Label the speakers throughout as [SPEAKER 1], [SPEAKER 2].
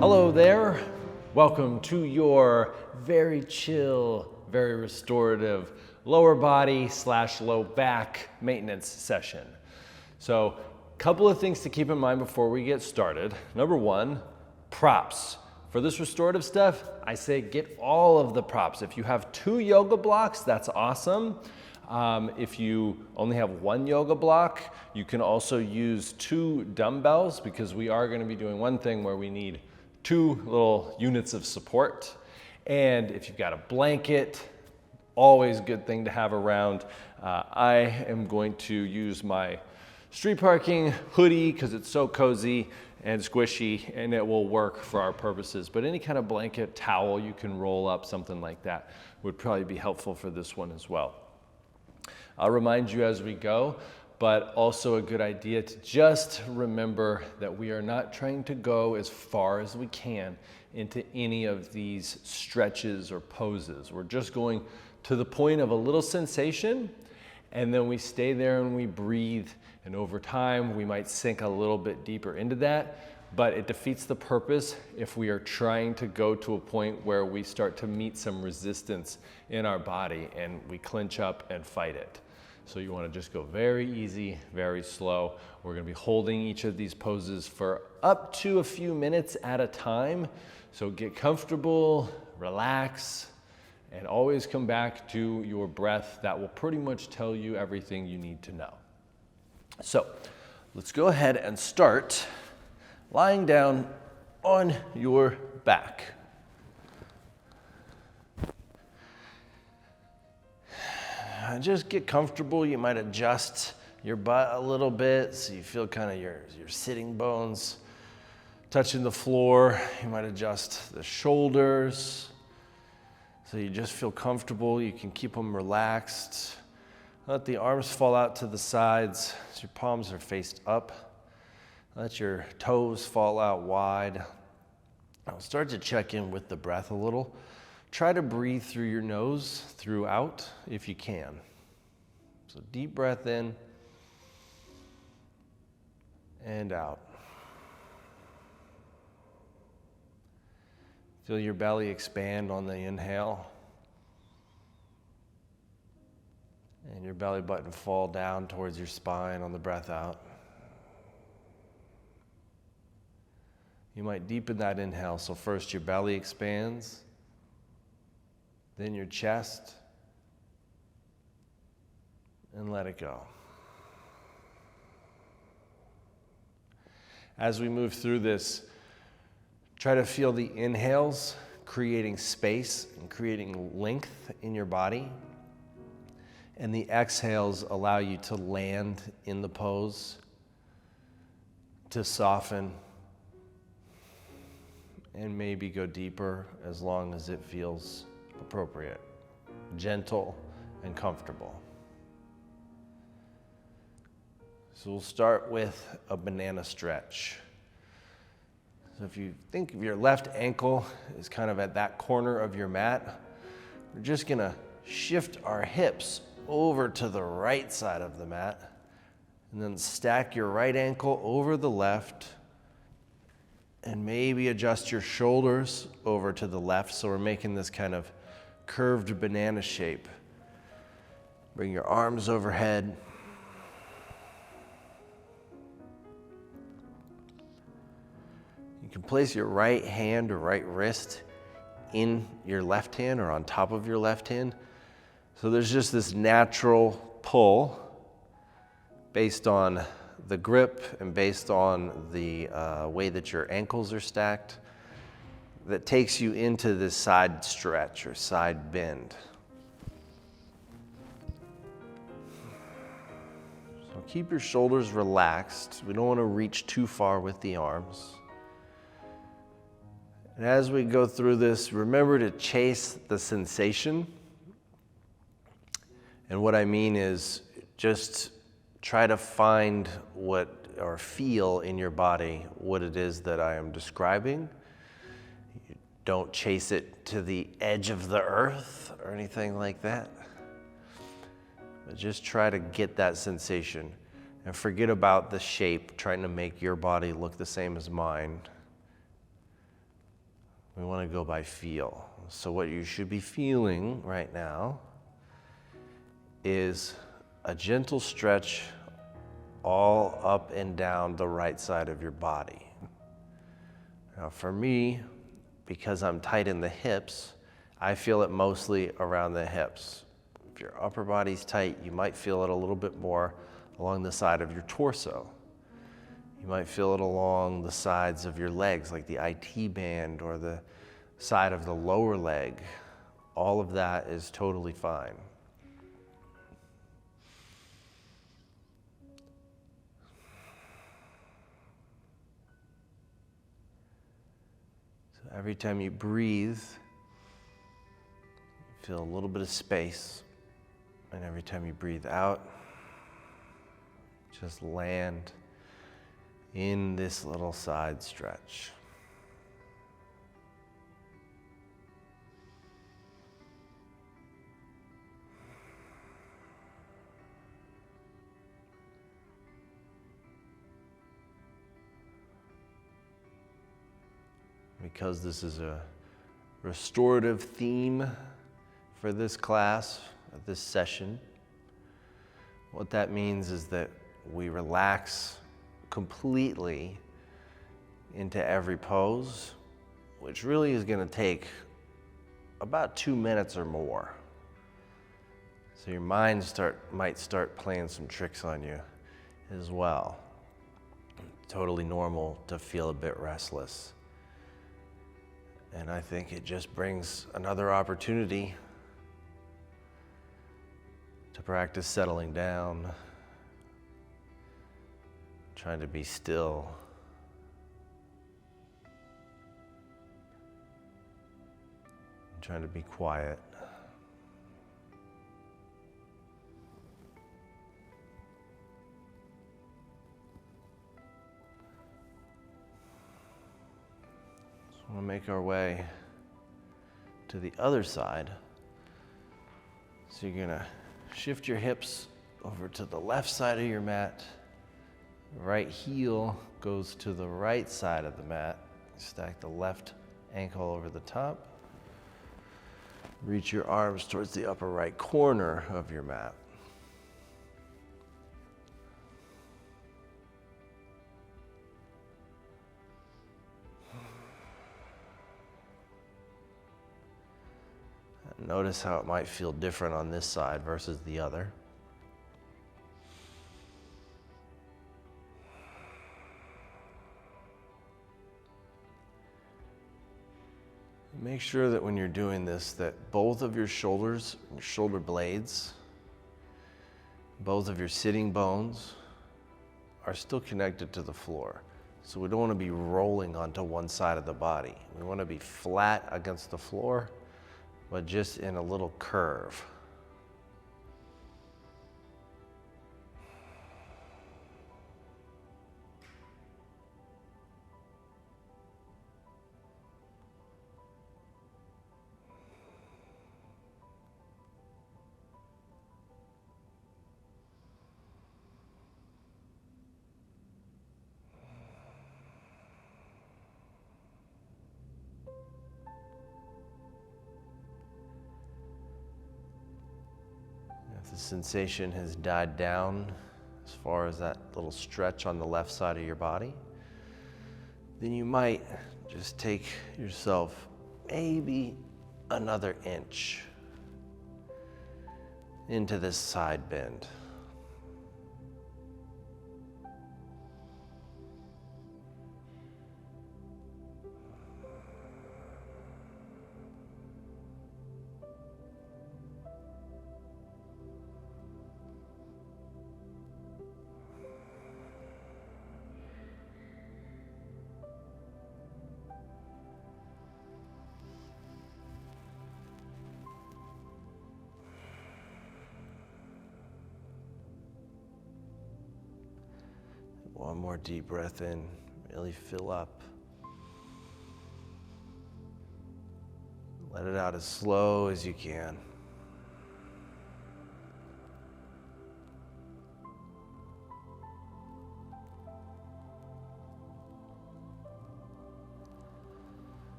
[SPEAKER 1] Hello there. Welcome to your very chill, very restorative lower body / low back maintenance session. So, a couple of things to keep in mind before we get started. Number one, props. For this restorative stuff, I say get all of the props. If you have 2 yoga blocks, that's awesome. If you only have 1 yoga block, you can also use 2 dumbbells because we are going to be doing one thing where we need 2 little units of support. And if you've got a blanket, always a good thing to have around. I am going to use my street parking hoodie because it's so cozy and squishy and it will work for our purposes. But any kind of blanket, towel you can roll up, something like that would probably be helpful for this one as well. I'll remind you as we go, but also a good idea to just remember that we are not trying to go as far as we can into any of these stretches or poses. We're just going to the point of a little sensation, and then we stay there and we breathe, and over time we might sink a little bit deeper into that, but it defeats the purpose if we are trying to go to a point where we start to meet some resistance in our body and we clinch up and fight it. So you want to just go very easy, very slow. We're going to be holding each of these poses for up to a few minutes at a time. So get comfortable, relax, and always come back to your breath. That will pretty much tell you everything you need to know. So let's go ahead and start lying down on your back. Just get comfortable. You might adjust your butt a little bit so you feel kind of your sitting bones touching the floor. You might adjust the shoulders so you just feel comfortable. You can keep them relaxed. Let the arms fall out to the sides so your palms are faced up. Let your toes fall out wide. I'll start to check in with the breath a little. Try to breathe through your nose throughout if you can. So deep breath in and out. Feel your belly expand on the inhale and your belly button fall down towards your spine on the breath out. You might deepen that inhale. So first your belly expands, then your chest, and let it go. As we move through this, try to feel the inhales creating space and creating length in your body, and the exhales allow you to land in the pose, to soften, and maybe go deeper as long as it feels appropriate, gentle, and comfortable. So we'll start with a banana stretch. So if you think of your left ankle is kind of at that corner of your mat, we're just gonna shift our hips over to the right side of the mat, and then stack your right ankle over the left, and maybe adjust your shoulders over to the left. So we're making this kind of curved banana shape. Bring your arms overhead. You can place your right hand or right wrist in your left hand or on top of your left hand. So there's just this natural pull based on the grip and based on the way that your ankles are stacked that takes you into this side stretch or side bend. So keep your shoulders relaxed. We don't want to reach too far with the arms. And as we go through this, remember to chase the sensation. And what I mean is just try to find what or feel in your body what it is that I am describing. Don't chase it to the edge of the earth or anything like that. But just try to get that sensation and forget about the shape, trying to make your body look the same as mine.
[SPEAKER 2] We want to go by feel. So what you should be feeling right now is a gentle stretch all up and down the right side of your body. Now for me, because I'm tight in the hips, I feel it mostly around the hips. If your upper body's tight, you might feel it a little bit more along the side of your torso. You might feel it along the sides of your legs, like the IT band or the side of the lower leg. All of that is totally fine. So every time you breathe, you feel a little bit of space. And every time you breathe out, just land in this little side stretch. Because this is a restorative theme for this class, this session, what that means is that we relax completely into every pose, which really is going to take about 2 minutes or more. So your mind might start playing some tricks on you as well. Totally normal to feel a bit restless. And I think it just brings another opportunity to practice settling down, trying to be still, trying to be quiet. So we'll make our way to the other side. So you're gonna shift your hips over to the left side of your mat. Right heel goes to the right side of the mat. Stack the left ankle over the top. Reach your arms towards the upper right corner of your mat. Notice how it might feel different on this side versus the other. Make sure that when you're doing this, that both of your shoulders, your shoulder blades, both of your sitting bones are still connected to the floor. So we don't want to be rolling onto one side of the body. We want to be flat against the floor, but just in a little curve. If the sensation has died down as far as that little stretch on the left side of your body, then you might just take yourself maybe another inch into this side bend. One more deep breath in, really fill up. Let it out as slow as you can.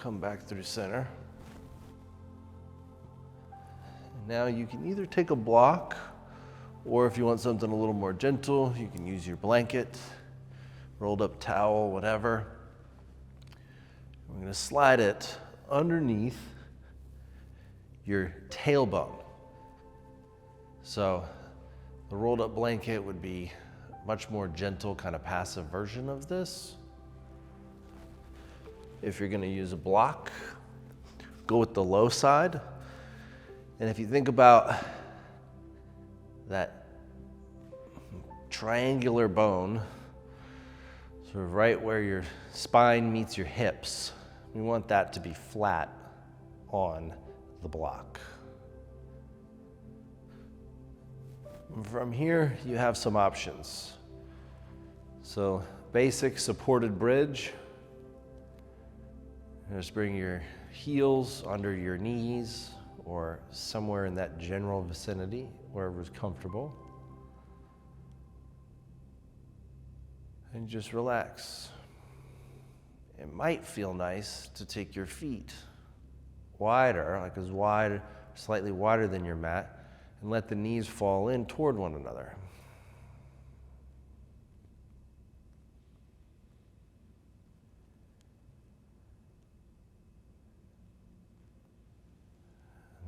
[SPEAKER 2] come back through center. And now you can either take a block, or if you want something a little more gentle, you can use your blanket, rolled up towel, whatever. We're going to slide it underneath your tailbone. So the rolled up blanket would be a much more gentle, kind of passive version of this. If you're going to use a block, go with the low side. And if you think about that triangular bone, sort of right where your spine meets your hips, we want that to be flat on the block. And from here, you have some options. So basic supported bridge. Just bring your heels under your knees or somewhere in that general vicinity, wherever's comfortable. And just relax. It might feel nice to take your feet wider, like as wide, slightly wider than your mat, and let the knees fall in toward one another.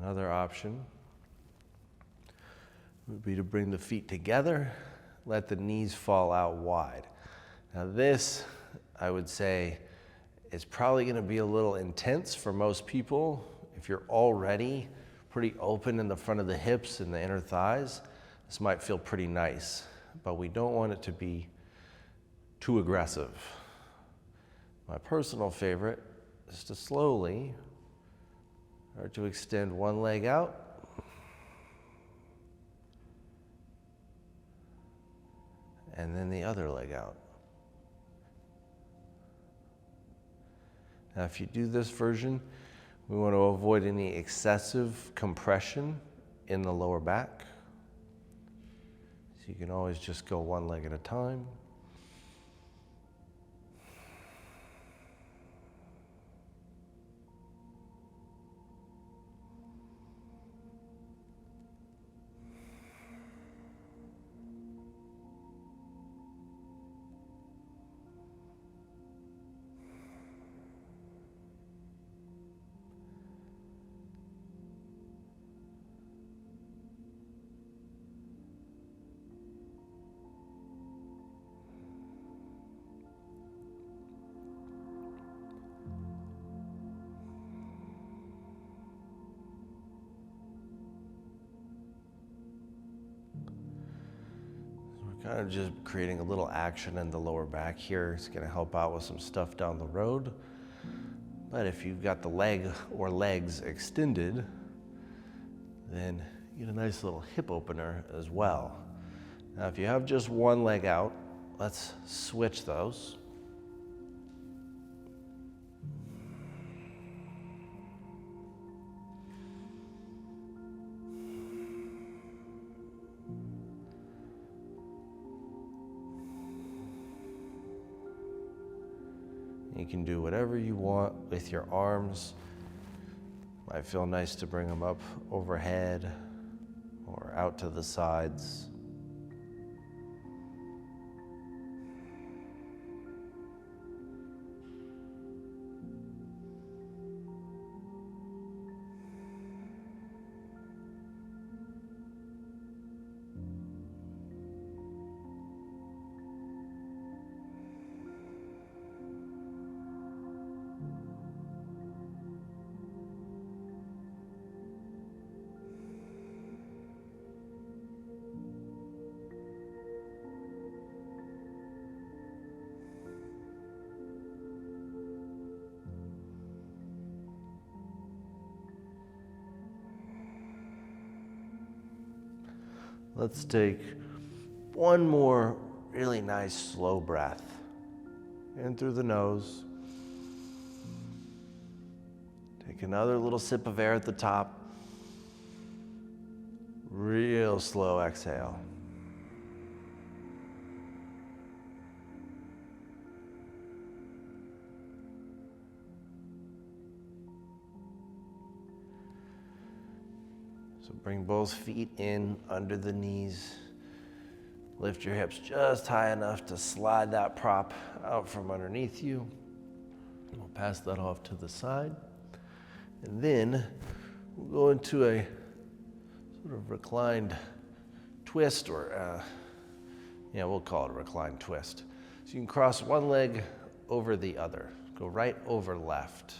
[SPEAKER 2] Another option would be to bring the feet together, let the knees fall out wide. Now this, I would say, is probably going to be a little intense for most people. If you're already pretty open in the front of the hips and the inner thighs, this might feel pretty nice, but we don't want it to be too aggressive. My personal favorite is to slowly start to extend one leg out and then the other leg out. Now, if you do this version, we want to avoid any excessive compression in the lower back. So you can always just go one leg at a time. Kind of just creating a little action in the lower back here. It's going to help out with some stuff down the road. But if you've got the leg or legs extended, then you get a nice little hip opener as well. Now, if you have just one leg out, let's switch those. You can do whatever you want with your arms. Might feel nice to bring them up overhead or out to the sides. Let's take one more really nice slow breath in through the nose. Take another little sip of air at the top. Real slow exhale. Bring both feet in under the knees. Lift your hips just high enough to slide that prop out from underneath you. We'll pass that off to the side. And then we'll go into a sort of reclined twist, or we'll call it a reclined twist. So you can cross one leg over the other. Go right over left.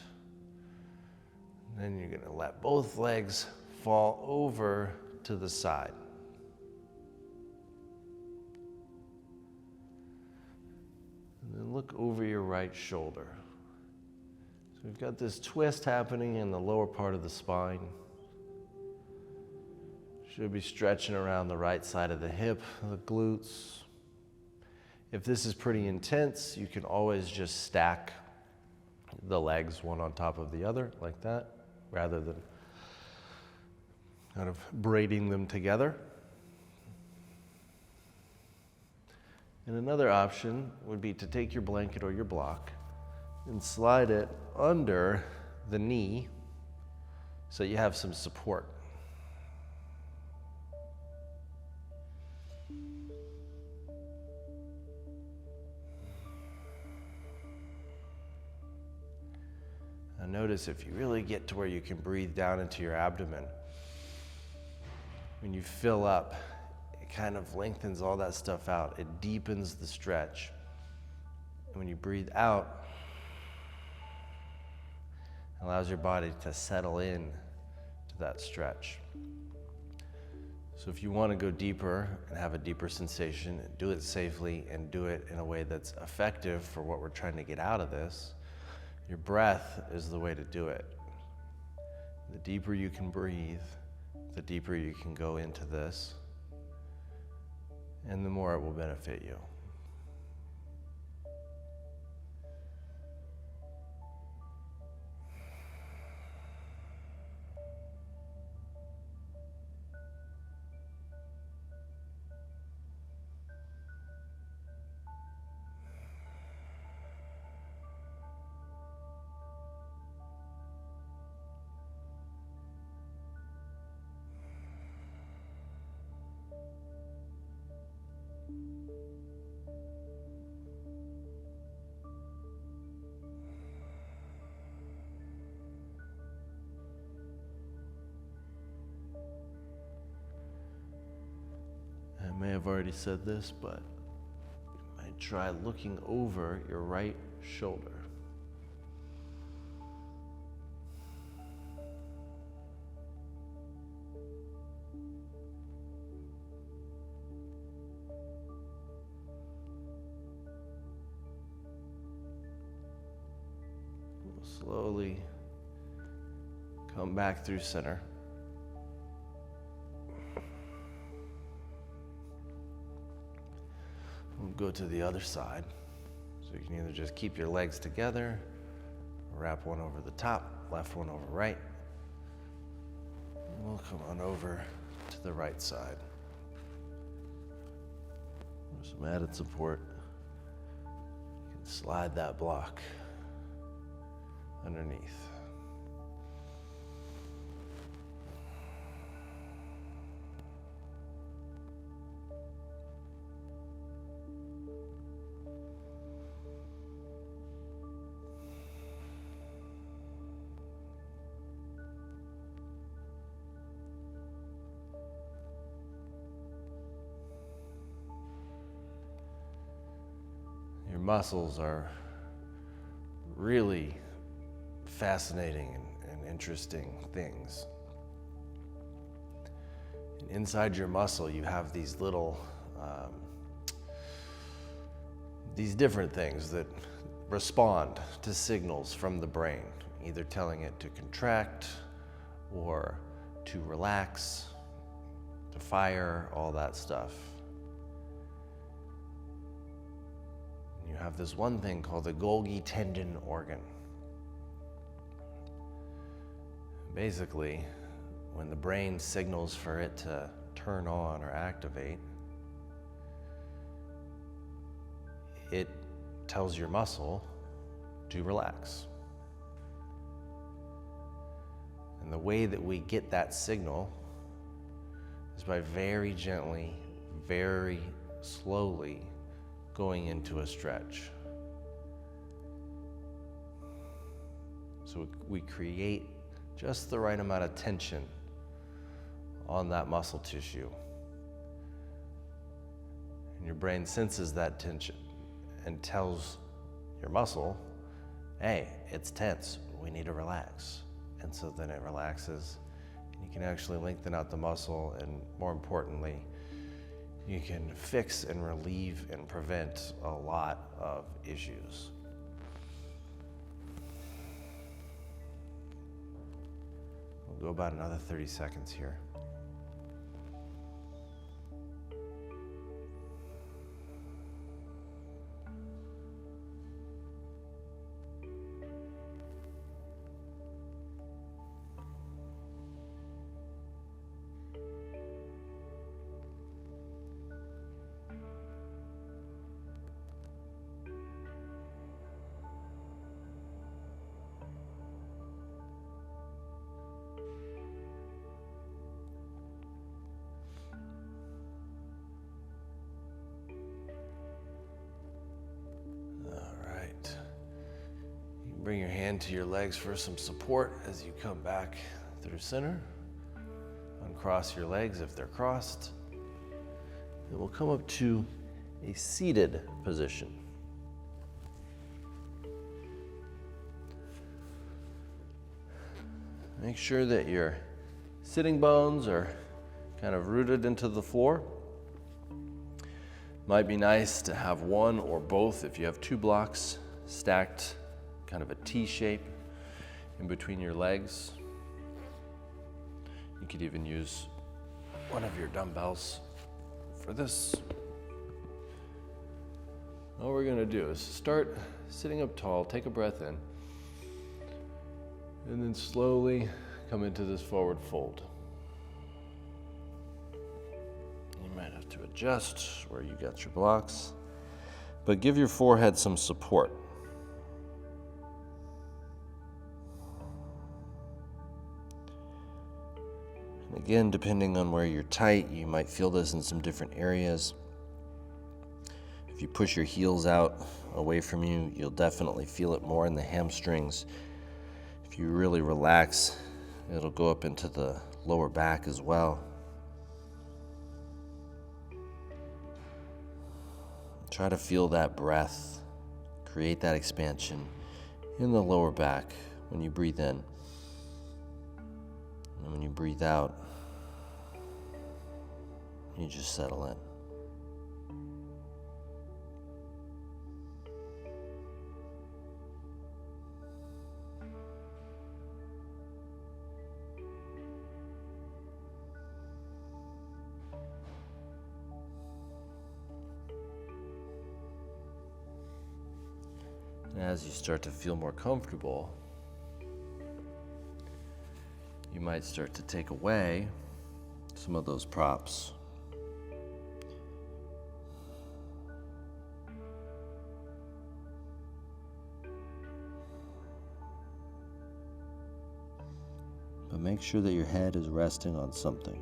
[SPEAKER 2] And then you're gonna let both legs fall over to the side. And then look over your right shoulder. So we've got this twist happening in the lower part of the spine. Should be stretching around the right side of the hip, the glutes. If this is pretty intense, you can always just stack the legs one on top of the other like that, rather than kind of braiding them together. And another option would be to take your blanket or your block and slide it under the knee so you have some support. Now notice if you really get to where you can breathe down into your abdomen, when you fill up, it kind of lengthens all that stuff out. It deepens the stretch. And when you breathe out, it allows your body to settle in to that stretch. So if you want to go deeper and have a deeper sensation, do it safely and do it in a way that's effective for what we're trying to get out of this, your breath is the way to do it. The deeper you can breathe, the deeper you can go into this, and the more it will benefit you. I may have already said this, but you might try looking over your right shoulder. We'll slowly come back through center. We'll go to the other side. So you can either just keep your legs together, or wrap one over the top, left one over right. And we'll come on over to the right side. For some added support, you can slide that block underneath. Your muscles are really fascinating and interesting things. And inside your muscle, you have these little, these different things that respond to signals from the brain, either telling it to contract or to relax, to fire, all that stuff. You have this one thing called the Golgi tendon organ. Basically, when the brain signals for it to turn on or activate, it tells your muscle to relax. And the way that we get that signal is by very gently, very slowly going into a stretch. So we create just the right amount of tension on that muscle tissue. And your brain senses that tension and tells your muscle, hey, it's tense, we need to relax. And so then it relaxes, and you can actually lengthen out the muscle, and more importantly, you can fix and relieve and prevent a lot of issues. We'll go about another 30 seconds here. Bring your hand to your legs for some support as you come back through center. Uncross your legs if they're crossed. And we'll come up to a seated position. Make sure that your sitting bones are kind of rooted into the floor. Might be nice to have one or both if you have two blocks stacked kind of a T shape in between your legs. You could even use one of your dumbbells for this. All we're gonna do is start sitting up tall, take a breath in, and then slowly come into this forward fold. You might have to adjust where you got your blocks, but give your forehead some support. Again, depending on where you're tight, you might feel this in some different areas. If you push your heels out away from you, you'll definitely feel it more in the hamstrings. If you really relax, it'll go up into the lower back as well. Try to feel that breath, create that expansion in the lower back when you breathe in. And when you breathe out, you just settle in. And as you start to feel more comfortable, you might start to take away some of those props. But make sure that your head is resting on something.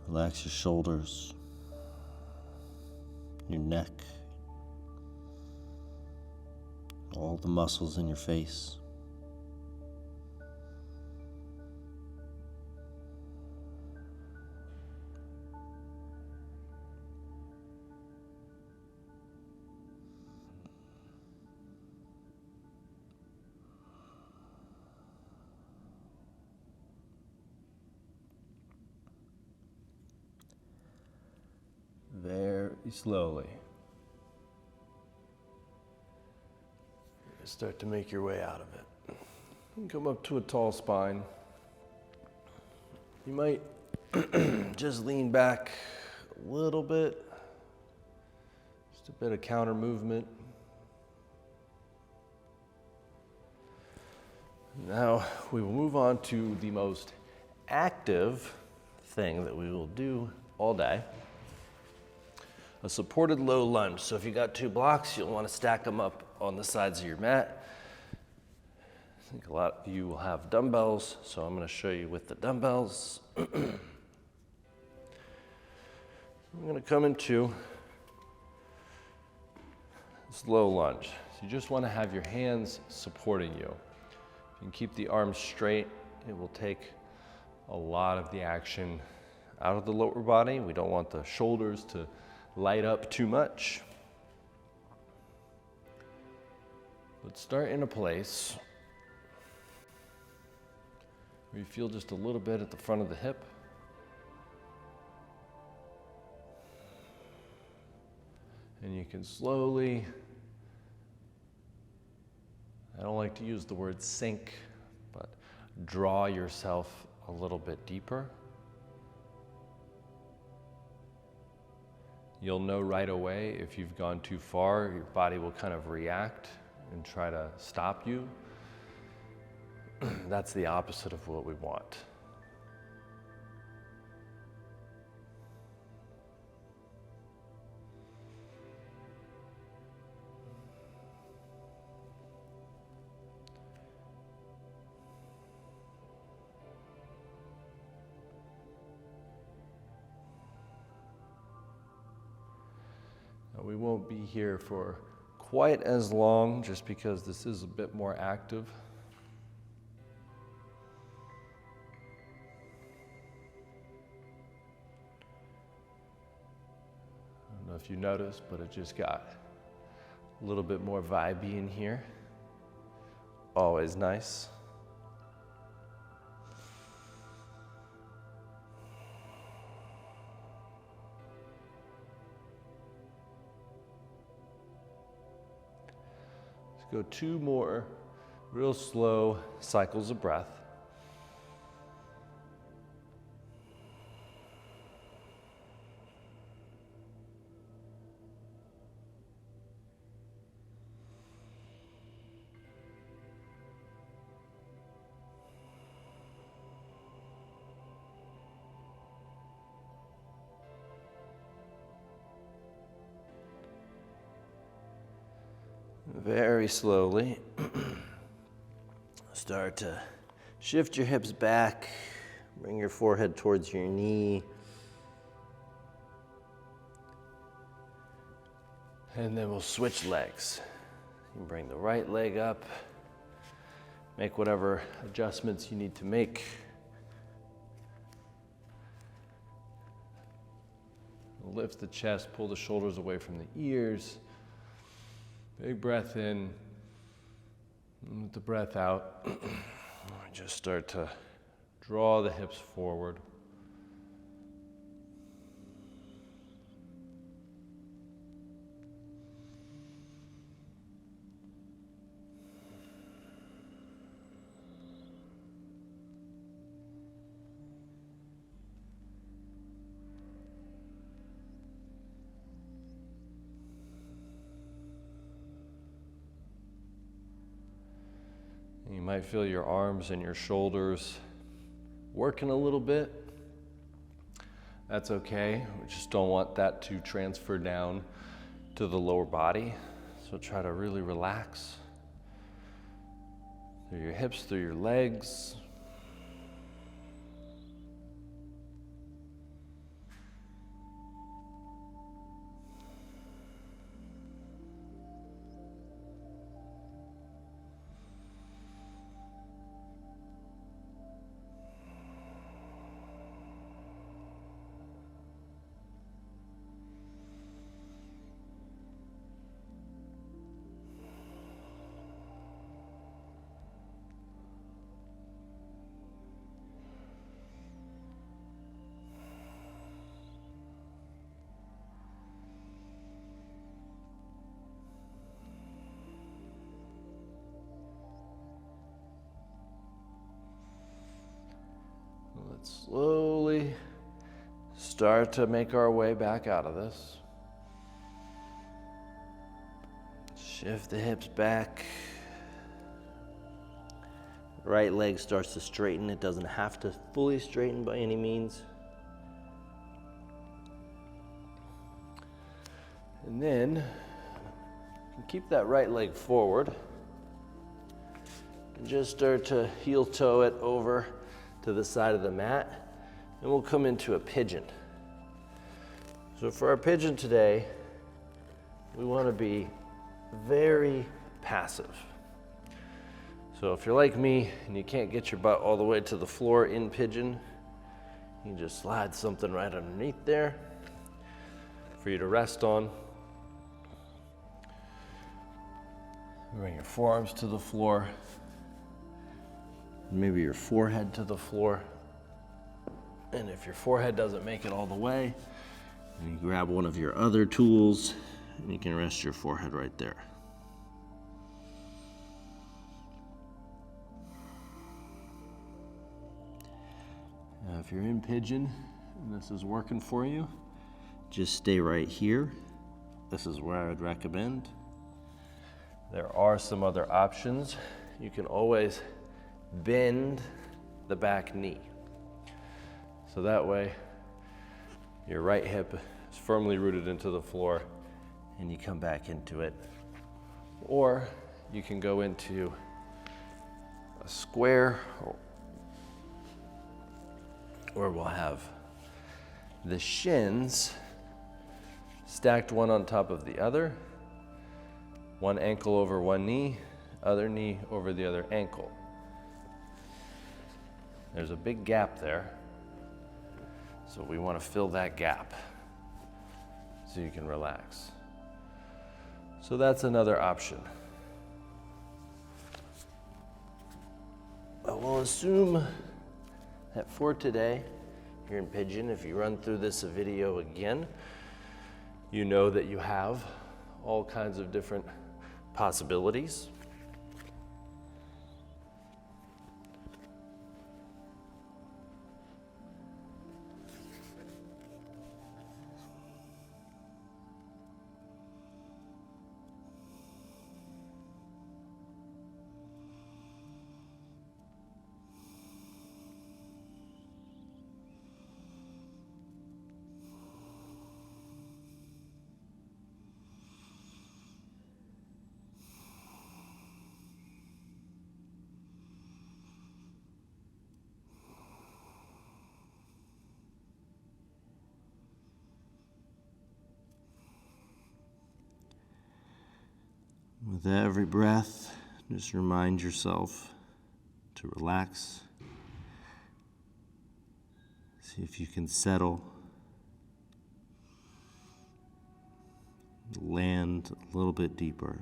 [SPEAKER 2] Relax your shoulders, your neck, all the muscles in your face.
[SPEAKER 1] Pretty slowly. Start to make your way out of it. And come up to a tall spine. You might just lean back a little bit. Just a bit of counter movement. Now we will move on to the most active thing that we will do all day. A supported low lunge. So if you got 2 blocks, you'll want to stack them up on the sides of your mat. I think a lot of you will have dumbbells, so I'm going to show you with the dumbbells. I'm going to come into this low lunge. So you just want to have your hands supporting you. If you can keep the arms straight, it will take a lot of the action out of the lower body. We don't want the shoulders to light up too much. But start in a place where you feel just a little bit at the front of the hip. And you can slowly, I don't like to use the word sink, but draw yourself a little bit deeper. You'll know right away if you've gone too far. Your body will kind of react and try to stop you. That's the opposite of what we want. We won't be here for quite as long just because this is a bit more active. I don't know if you noticed, but it just got a little bit more vibey in here. Always nice. Go 2 more real slow cycles of breath. Very slowly, start to shift your hips back, bring your forehead towards your knee, and then we'll switch legs. You can bring the right leg up, make whatever adjustments you need to make. Lift the chest, pull the shoulders away from the ears. Big breath in, and with the breath out, just start to draw the hips forward. You might feel your arms and your shoulders working a little bit. That's okay. We just don't want that to transfer down to the lower body. So try to really relax through your hips, through your legs.
[SPEAKER 2] Let's slowly start to make our way back out of this. Shift the hips back. Right leg starts to straighten. It doesn't have to fully straighten by any means. And then you can keep that right leg forward and just start to heel toe it over to the side of the mat, and we'll come into a pigeon. So for our pigeon today, we want to be very passive. So if you're like me and you can't get your butt all the way to the floor in pigeon, you can just slide something right underneath there for you to rest on. Bring your forearms to the floor, maybe your forehead to the floor. And if your forehead doesn't make it all the way, you grab one of your other tools and you can rest your forehead right there. Now, if you're in pigeon and this is working for you, just stay right here. This is where I would recommend. There are some other options. You can always bend the back knee. So that way, your right hip is firmly rooted into the floor and you come back into it. Or you can go into a square, or we'll have the shins stacked one on top of the other, one ankle over one knee, other knee over the other ankle. There's a big gap there, so we want to fill that gap so you can relax. So that's another option. But we'll assume that for today, here in pigeon, if you run through this video again, you know that you have all kinds of different possibilities. With every breath, just remind yourself to relax. See if you can settle, land a little bit deeper.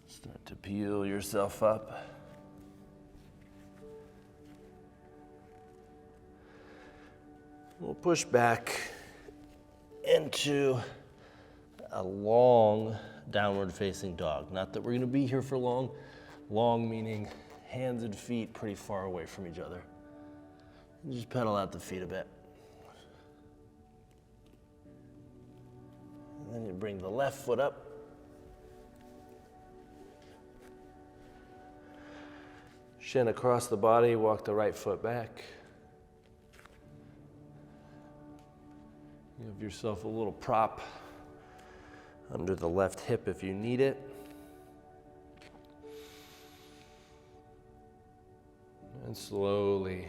[SPEAKER 2] Start to peel yourself up. We'll push back into a long downward facing dog. Not that we're going to be here for long. Long meaning hands and feet pretty far away from each other. And just pedal out the feet a bit. And then you bring the left foot up. Shin across the body, walk the right foot back. Give yourself a little prop under the left hip if you need it. And slowly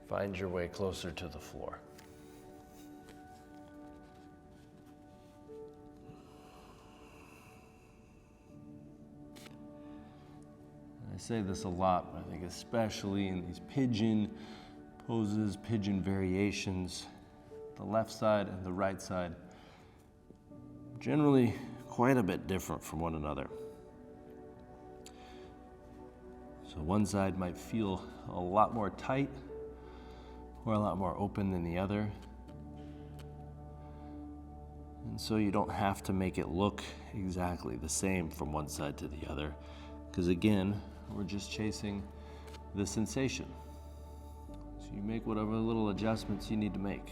[SPEAKER 2] find your way closer to the floor. I say this a lot, but I think especially in these pigeon poses, pigeon variations, the left side and the right side generally quite a bit different from one another. So one side might feel a lot more tight or a lot more open than the other. And so you don't have to make it look exactly the same from one side to the other, because again, we're just chasing the sensation. So you make whatever little adjustments you need to make.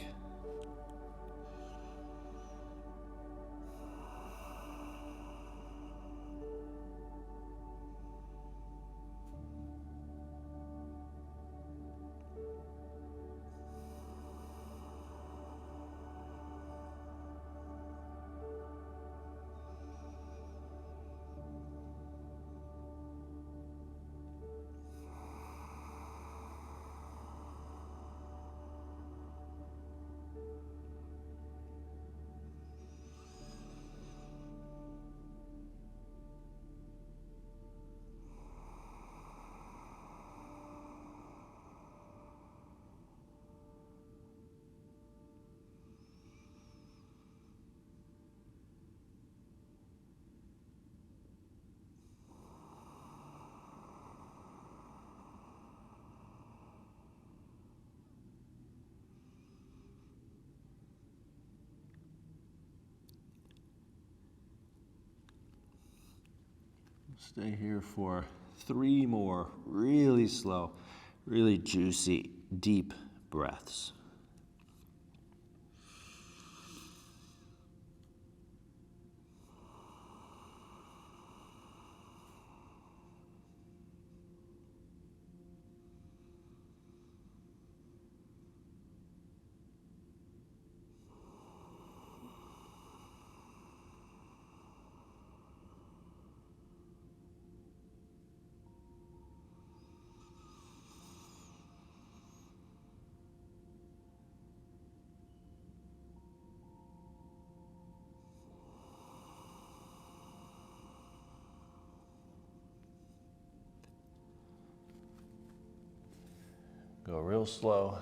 [SPEAKER 2] Stay here for 3 more really slow, really juicy, deep breaths. Go real slow,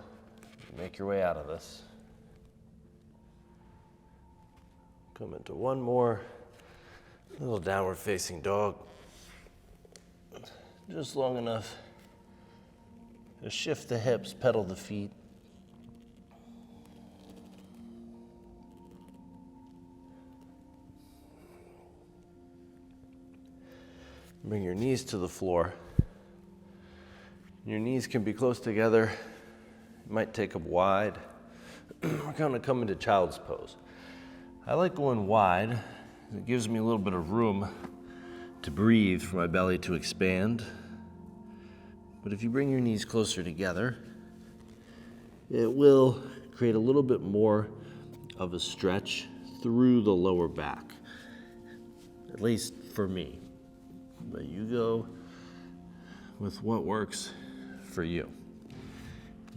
[SPEAKER 2] make your way out of this. Come into one more little downward facing dog. Just long enough to shift the hips, pedal the feet. Bring your knees to the floor. Your knees can be close together. You might take them wide. We're going to come into child's pose. I like going wide. It gives me a little bit of room to breathe for my belly to expand. But if you bring your knees closer together, it will create a little bit more of a stretch through the lower back, at least for me. But you go with what works for you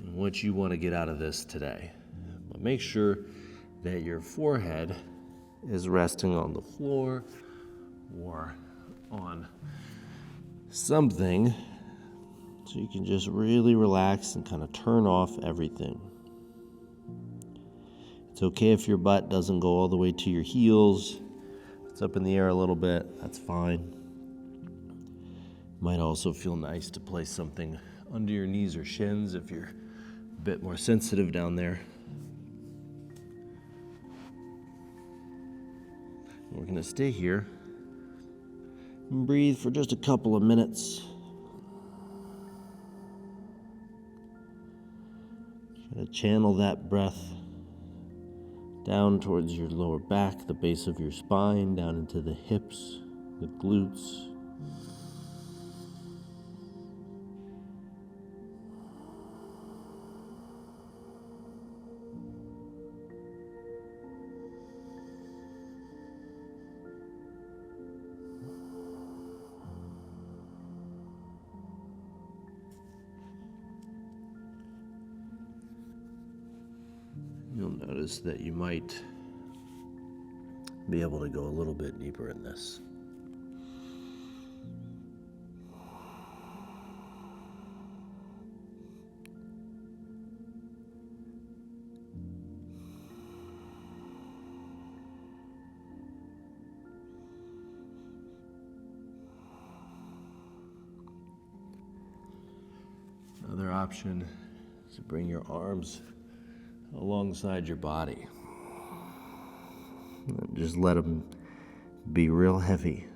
[SPEAKER 2] and what you want to get out of this today. But make sure that your forehead is resting on the floor or on something, so you can just really relax and kind of turn off everything. It's okay if your butt doesn't go all the way to your heels. It's up in the air a little bit, that's fine. Might also feel nice to place something under your knees or shins if you're a bit more sensitive down there. We're going to stay here and breathe for just a couple of minutes. Try to channel that breath down towards your lower back, the base of your spine, down into the hips, the glutes. You'll notice that you might be able to go a little bit deeper in this. Other option is to bring your arms alongside your body. And just let them be real heavy.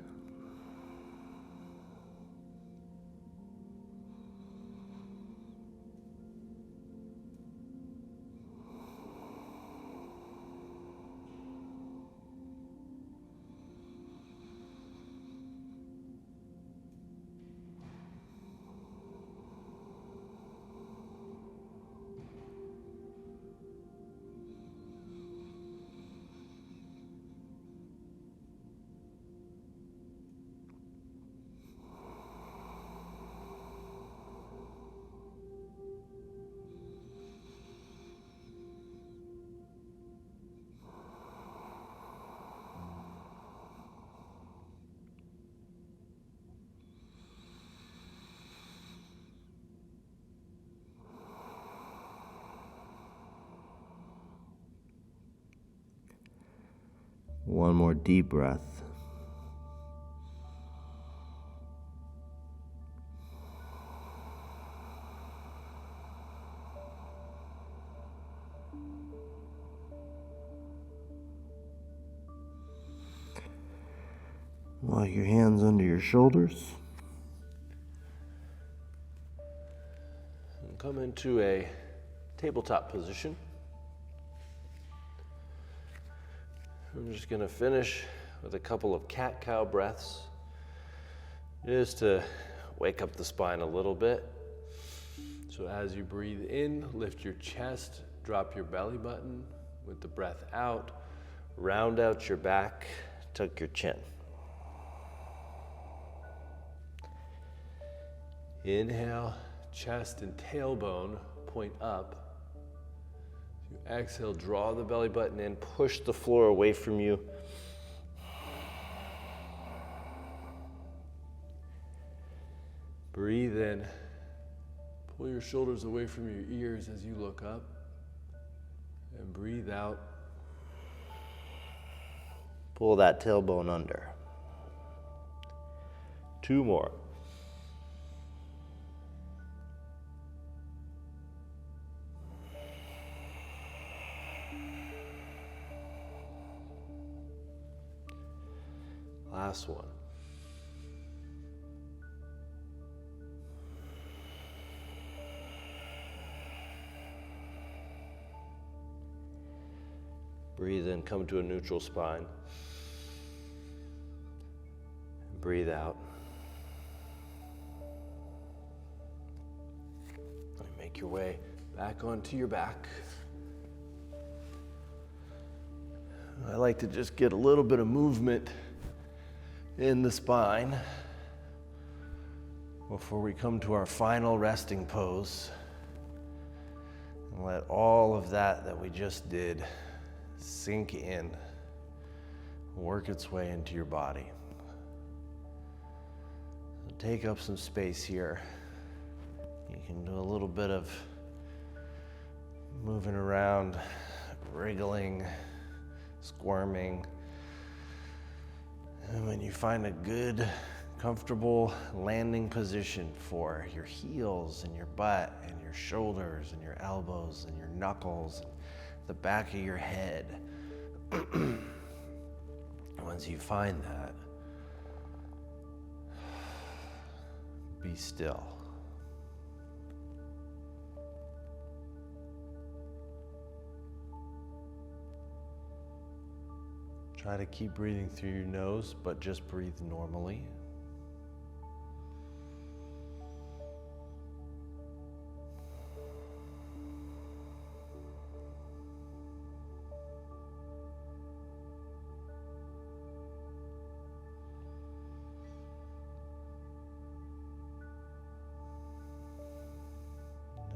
[SPEAKER 2] One more deep breath. Walk your hands under your shoulders. And come into a tabletop position. I'm just going to finish with a couple of cat-cow breaths, just to wake up the spine a little bit. So as you breathe in, lift your chest, drop your belly button. With the breath out, round out your back, tuck your chin. Inhale, chest and tailbone point up. Exhale, draw the belly button in, push the floor away from you. Breathe in. Pull your shoulders away from your ears as you look up. And breathe out. Pull that tailbone under. 2 more. Last one. Breathe in, come to a neutral spine. Breathe out. And make your way back onto your back. I like to just get a little bit of movement in the spine before we come to our final resting pose, and let all of that we just did sink in, work its way into your body. So take up some space here. You can do a little bit of moving around, wriggling, squirming. And when you find a good, comfortable landing position for your heels and your butt and your shoulders and your elbows and your knuckles and the back of your head, once you find that, be still. Try to keep breathing through your nose, but just breathe normally.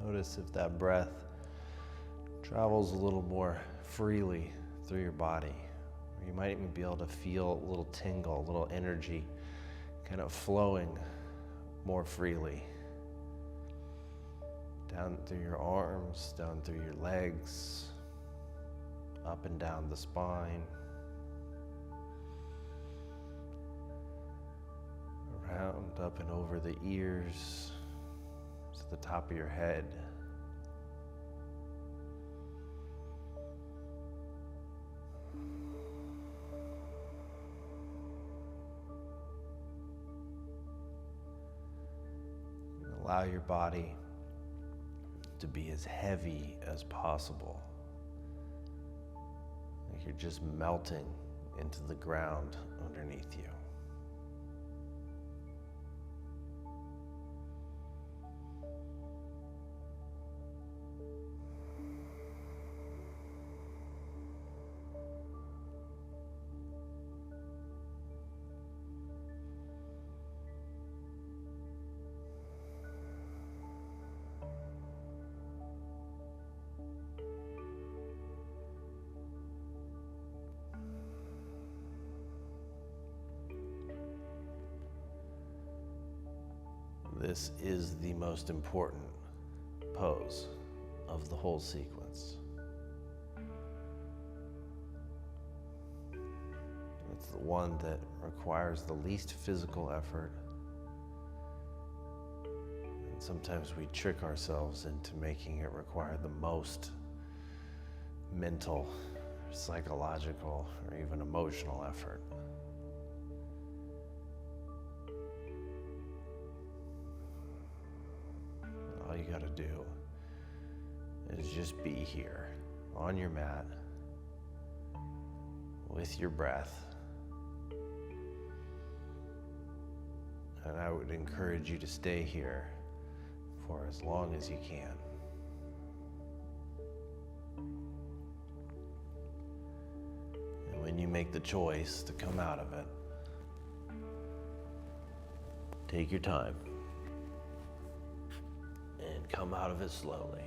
[SPEAKER 2] Notice if that breath travels a little more freely through your body. You might even be able to feel a little tingle, a little energy kind of flowing more freely. Down through your arms, down through your legs, up and down the spine, around, up and over the ears, so to the top of your head. Allow your body to be as heavy as possible. Like you're just melting into the ground underneath you. This is the most important pose of the whole sequence. It's the one that requires the least physical effort. And sometimes we trick ourselves into making it require the most mental, psychological, or even emotional effort. All you gotta do is just be here on your mat with your breath. And I would encourage you to stay here for as long as you can. And when you make the choice to come out of it, take your time. And come out of it slowly.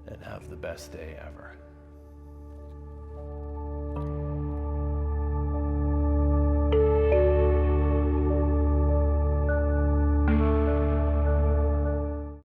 [SPEAKER 2] And have the best day ever.